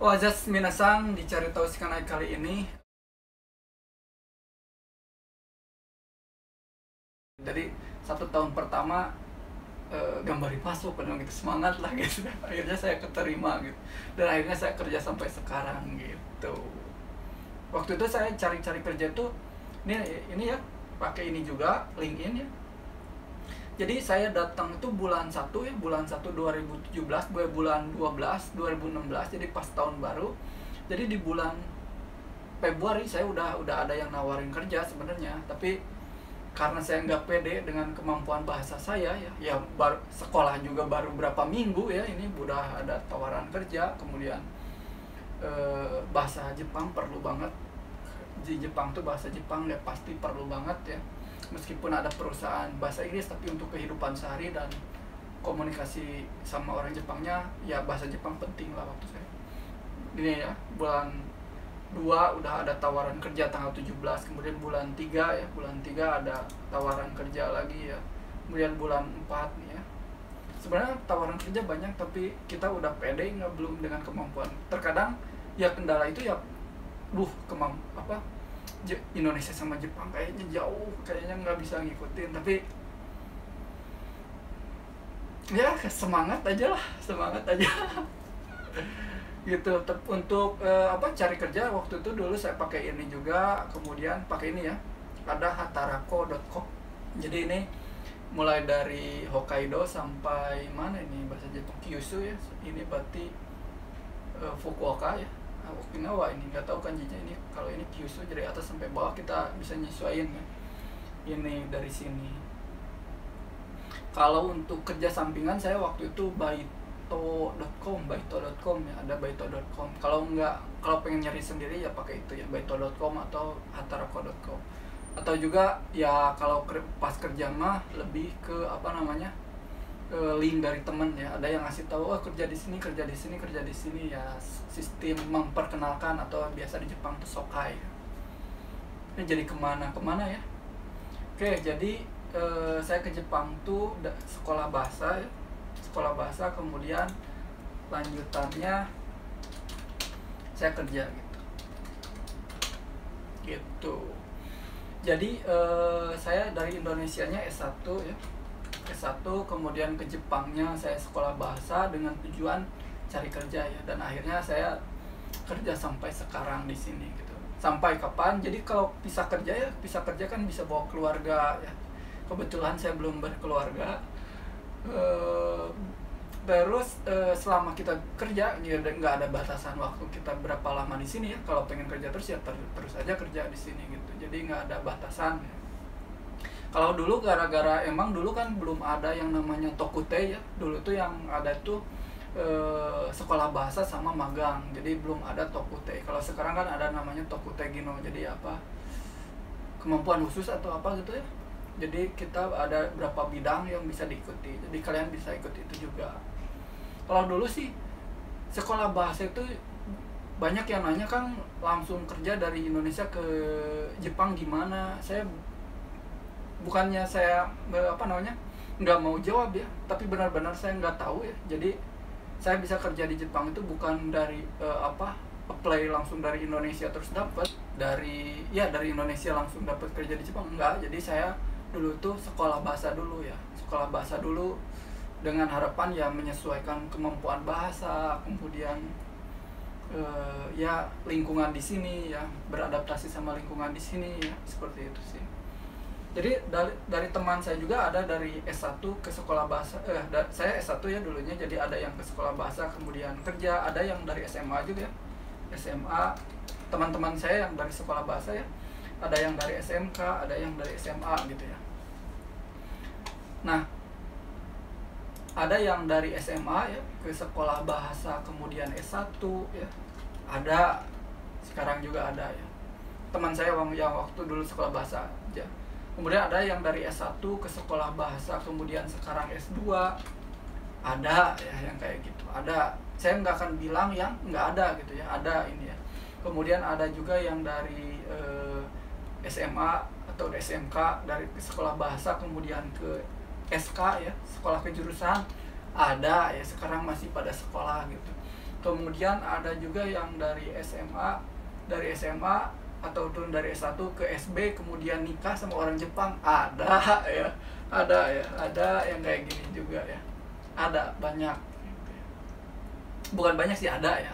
Wajah minasang dicari tahu sekarang kali ini. Jadi 1 tahun pertama gambari masuk, penuh gitu, semangat lah gitu. Akhirnya saya keterima gitu. Dan akhirnya saya kerja sampai sekarang gitu. Waktu itu saya cari-cari kerja tuh ini ya, pakai ini juga LinkedIn ya. Jadi saya datang itu bulan 1 ya, bulan 1 2017, bulan 12 2016, jadi pas tahun baru. Jadi di bulan Februari saya udah ada yang nawarin kerja sebenarnya, tapi karena saya nggak pede dengan kemampuan bahasa saya ya baru sekolah juga baru berapa minggu ya, ini udah ada tawaran kerja. Kemudian bahasa Jepang perlu banget, di Jepang tuh bahasa Jepang ya pasti perlu banget ya, meskipun ada perusahaan bahasa Inggris, tapi untuk kehidupan sehari dan komunikasi sama orang Jepangnya ya bahasa Jepang penting lah waktu saya. Ini ya, bulan 2 udah ada tawaran kerja tanggal 17, kemudian bulan 3 ya, bulan 3 ada tawaran kerja lagi ya. Kemudian bulan 4 nih ya. Sebenarnya tawaran kerja banyak, tapi kita udah pede nggak belum dengan kemampuan. Terkadang ya kendala itu ya Indonesia sama Jepang kayaknya jauh, kayaknya nggak bisa ngikutin, tapi ya semangat aja lah, semangat aja. Gitu. Untuk cari kerja waktu itu dulu saya pakai ini juga, kemudian pakai ini ya, ada hatarako.com. jadi ini mulai dari Hokkaido sampai mana ini bahasa Jepang, Kyushu ya, ini berarti Fukuoka ya, Okinawa ini nggak tahu kanjinya, ini kalau ini Kyushu dari atas sampai bawah kita bisa nyesuaiin ya, ini dari sini. Kalau untuk kerja sampingan saya waktu itu baito.com ya, ada baito.com. Kalau pengen nyari sendiri ya pakai itu ya, baito.com atau hatarako.com. Atau juga ya kalau pas kerja mah lebih ke link dari temen ya, ada yang ngasih tahu kerja di sini ya, sistem memperkenalkan, atau biasa di Jepang tuh sokai. Ini jadi kemana ya. Oke, jadi saya ke Jepang tuh sekolah bahasa ya, kemudian lanjutannya saya kerja gitu. Jadi saya dari Indonesianya S1 ya, S1, kemudian ke Jepangnya saya sekolah bahasa dengan tujuan cari kerja ya, dan akhirnya saya kerja sampai sekarang di sini gitu. Sampai kapan? Jadi kalau bisa kerja kan bisa bawa keluarga ya. Kebetulan saya belum berkeluarga. Terus selama kita kerja ya nggak ada batasan waktu kita berapa lama di sini ya. Kalau pengen kerja terus ya terus aja kerja di sini gitu. Jadi nggak ada batasan ya. Kalau dulu gara-gara emang dulu kan belum ada yang namanya tokute ya. Dulu tuh yang ada tuh sekolah bahasa sama magang. Jadi belum ada tokute. Kalau sekarang kan ada namanya tokute gino. Jadi kemampuan khusus atau apa gitu ya. Jadi kita ada berapa bidang yang bisa diikuti. Jadi kalian bisa ikut itu juga. Kalau dulu sih sekolah bahasa itu banyak yang nanya kan langsung kerja dari Indonesia ke Jepang gimana. Bukannya saya nggak mau jawab ya, tapi benar-benar saya nggak tahu ya. Jadi saya bisa kerja di Jepang itu bukan dari apply langsung dari Indonesia terus dapat dari Indonesia langsung dapat kerja di Jepang, enggak. Jadi saya dulu tuh sekolah bahasa dulu dengan harapan ya menyesuaikan kemampuan bahasa, kemudian lingkungan di sini ya, beradaptasi sama lingkungan di sini ya, seperti itu sih. Jadi dari teman saya juga ada dari S1 ke sekolah bahasa, saya S1 ya dulunya, jadi ada yang ke sekolah bahasa kemudian kerja, ada yang dari SMA juga ya, SMA. Teman-teman saya yang dari sekolah bahasa ya, ada yang dari SMK, ada yang dari SMA gitu ya. Nah, ada yang dari SMA ya ke sekolah bahasa kemudian S1 ya, ada, sekarang juga ada ya. Teman saya yang waktu dulu sekolah bahasa aja. Kemudian ada yang dari S1 ke sekolah bahasa kemudian sekarang S2, ada ya yang kayak gitu. Ada, saya nggak akan bilang yang nggak ada gitu ya, ada ini ya. Kemudian ada juga yang dari SMA atau SMK, dari sekolah bahasa kemudian ke SK ya, sekolah kejurusan, ada ya, sekarang masih pada sekolah gitu. Kemudian ada juga yang dari SMA atau turun dari S1 ke SB kemudian nikah sama orang Jepang, ada ya, ada yang kayak gini juga ya, ada banyak, bukan banyak sih, ada ya,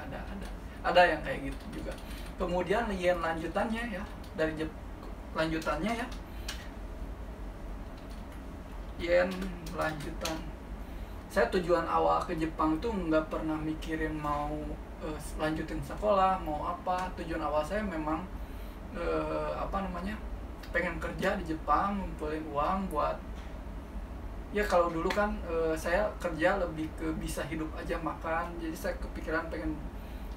ada yang kayak gitu juga. Kemudian yang lanjutannya ya, lanjutannya ya, yen lanjutan, saya tujuan awal ke Jepang itu nggak pernah mikirin mau lanjutin sekolah mau apa. Tujuan awal saya memang pengen kerja di Jepang, ngumpulin uang buat, ya kalau dulu kan saya kerja lebih ke bisa hidup aja, makan. Jadi saya kepikiran pengen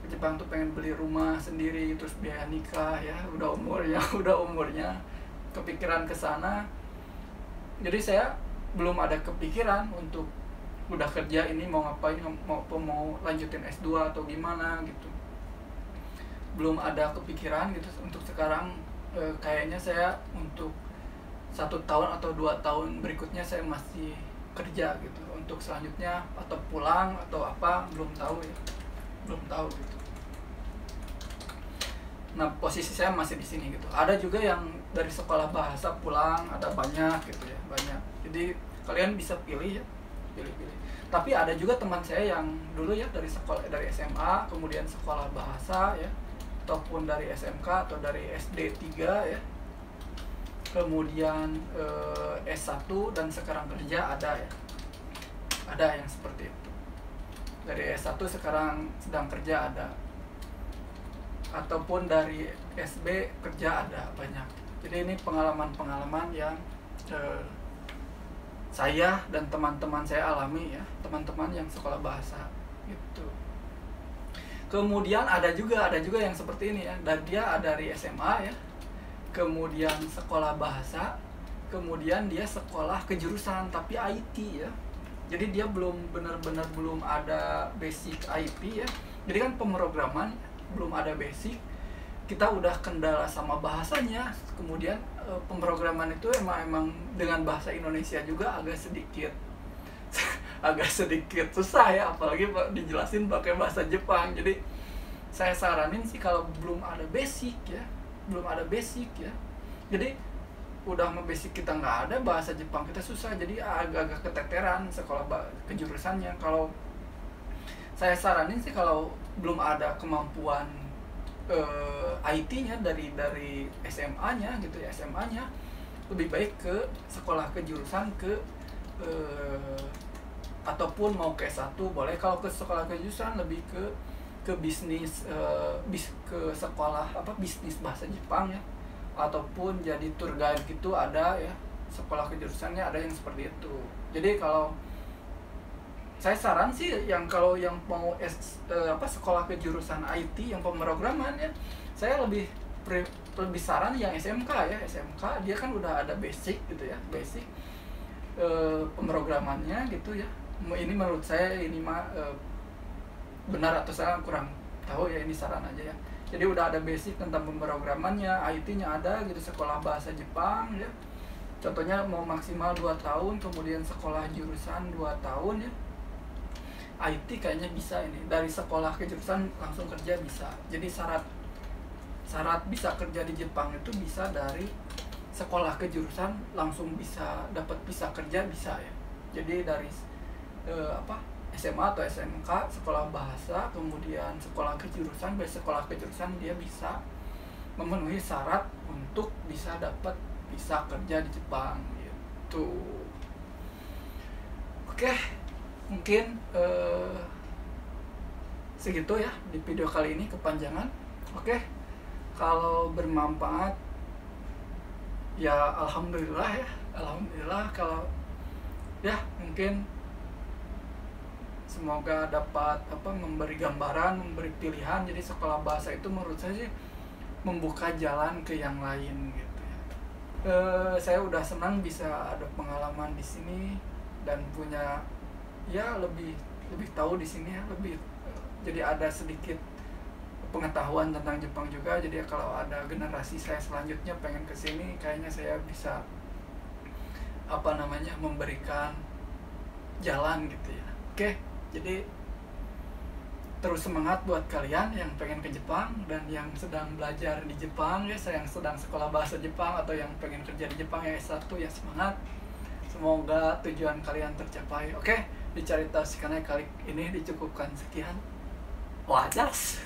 ke Jepang tuh pengen beli rumah sendiri, terus biaya nikah ya, udah umurnya kepikiran ke sana. Jadi saya belum ada kepikiran untuk udah kerja ini mau ngapain, mau lanjutin S2 atau gimana gitu, belum ada kepikiran gitu. Untuk sekarang kayaknya saya untuk 1 tahun atau 2 tahun berikutnya saya masih kerja gitu. Untuk selanjutnya atau pulang atau apa belum tahu ya, belum tahu gitu. Nah posisi saya masih di sini gitu. Ada juga yang dari sekolah bahasa pulang, ada banyak gitu ya, banyak. Jadi kalian bisa pilih ya, pilih. Tapi ada juga teman saya yang dulu ya dari SMA kemudian sekolah bahasa ya, ataupun dari SMK atau dari SD 3 ya, kemudian S1 dan sekarang kerja, ada ya, ada yang seperti itu. Dari S1 sekarang sedang kerja, ada, ataupun dari SB kerja, ada, banyak. Jadi ini pengalaman-pengalaman yang saya dan teman-teman saya alami ya, teman-teman yang sekolah bahasa gitu. Kemudian ada juga yang seperti ini ya, dan dia dari SMA ya, kemudian sekolah bahasa, kemudian dia sekolah kejurusan tapi IT ya. Jadi dia benar-benar belum ada basic IT ya. Jadi kan pemrograman belum ada basic, kita udah kendala sama bahasanya. Kemudian pemrograman itu emang dengan bahasa Indonesia juga agak sedikit susah ya, apalagi dijelasin pakai bahasa Jepang. Jadi saya saranin sih kalau belum ada basic ya, jadi udah sama basic kita nggak ada, bahasa Jepang kita susah, jadi agak-agak keteteran sekolah kejurusannya. Kalau saya saranin sih kalau belum ada kemampuan IT-nya dari SMA-nya gitu ya, SMA-nya lebih baik ke sekolah kejurusan ataupun mau ke S1 boleh. Kalau ke sekolah kejurusan lebih ke bisnis, ke sekolah bisnis bahasa Jepang ya, ataupun jadi tour guide gitu, ada ya, sekolah kejurusannya ada yang seperti itu. Jadi kalau saya saran sih kalau yang mau sekolah kejurusan IT yang pemrograman ya, saya lebih saran yang SMK ya. SMK dia kan udah ada basic gitu ya, basic pemrogramannya gitu ya. Ini menurut saya ini benar atau salah kurang tahu ya, ini saran aja ya. Jadi udah ada basic tentang pemrogramannya, IT-nya ada gitu, sekolah bahasa Jepang ya. Contohnya mau maksimal 2 tahun, kemudian sekolah jurusan 2 tahun ya. IT kayaknya bisa ini, dari sekolah ke jurusan langsung kerja bisa. Jadi syarat bisa kerja di Jepang itu bisa dari sekolah ke jurusan langsung bisa kerja bisa ya. Jadi dari SMA atau SMK sekolah bahasa, kemudian sekolah kejurusan, dari sekolah kejurusan dia bisa memenuhi syarat untuk bisa kerja di Jepang gitu. Oke, mungkin segitu ya di video kali ini, kepanjangan. Oke, kalau bermanfaat ya alhamdulillah ya, alhamdulillah. Kalau ya mungkin semoga dapat memberi gambaran, memberi pilihan. Jadi sekolah bahasa itu menurut saya sih membuka jalan ke yang lain gitu ya. Saya udah senang bisa ada pengalaman di sini dan punya ya lebih tahu di sini ya, jadi ada sedikit pengetahuan tentang Jepang juga. Jadi kalau ada generasi saya selanjutnya pengen ke sini, kayaknya saya bisa memberikan jalan gitu ya. Oke, jadi terus semangat buat kalian yang pengen ke Jepang dan yang sedang belajar di Jepang ya, yang sedang sekolah bahasa Jepang atau yang pengen kerja di Jepang ya S1 ya, semangat. Semoga tujuan kalian tercapai. Oke, di Carita Sikana kali ini dicukupkan sekian. Wajas.